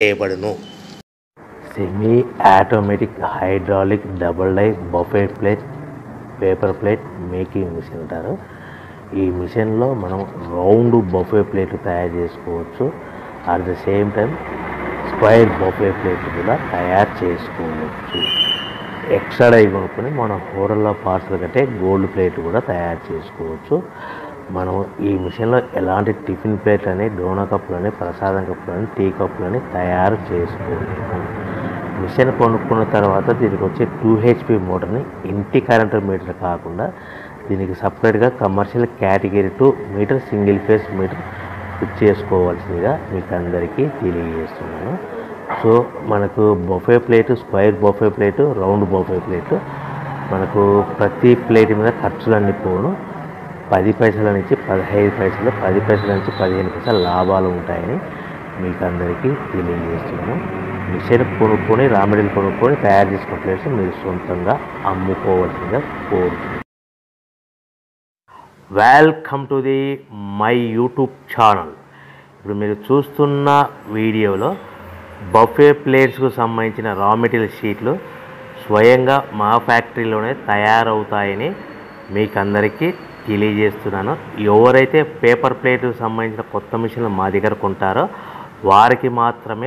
చేయబడును. Semi automatic hydraulic double die buffet plate paper plate making machine అంటారు. ఈ మిషన్లో మనం రౌండ్ బఫే ప్లేట్ తయారు చేసుకోవచ్చు. At the same time square buffet plate కూడా తయారు చేసుకోవచ్చు. ఎక్స్ట్రా డై కొనుక్కొని మనం హోటల్లో పార్సల్ కంటే గోల్డ్ ప్లేట్ కూడా తయారు చేసుకోవచ్చు. మనం ఈ మిషన్లో ఎలాంటి టిఫిన్ ప్లేట్లని, డోనా కప్పులని, ప్రసాదం కప్పులని, టీ కప్పులని తయారు చేసుకోలేము. మిషన్ కొనుక్కున్న తర్వాత దీనికి వచ్చే 2 HP మోటార్ని ఇంటి కరెంటు మీటర్ కాకుండా దీనికి సపరేట్గా commercial category 2 meter single phase meter fit చేసుకోవాల్సిందిగా మీకు అందరికీ తెలియజేస్తున్నాను. సో మనకు buffet plate, square buffet plate, round buffet plate, మనకు ప్రతి ప్లేట్ మీద ఖర్చులన్నీ పోను 10 పైసల నుంచి 15 పైసలు, 10 పైసల నుంచి 15 పైసలు లాభాలు ఉంటాయని మీకు అందరికీ తెలియజేస్తున్నాను. మిషన్ కొనుక్కొని, రా మెటీరియల్ కొనుక్కొని తయారు చేసుకున్న ప్లేట్స్ మీరు సొంతంగా అమ్ముకోవాల్సిందిగా కోరుతున్నాను. Welcome to the my YouTube channel. ఇప్పుడు మీరు చూస్తున్న వీడియోలో బఫే ప్లేట్స్కు సంబంధించిన రా మెటీరియల్ షీట్లు స్వయంగా మా ఫ్యాక్టరీలోనే తయారవుతాయని మీకు అందరికీ తెలియజేస్తున్నాను. ఎవరైతే పేపర్ ప్లేట్కు సంబంధించిన కొత్త మిషన్లు మా దగ్గర కొంటారో వారికి మాత్రమే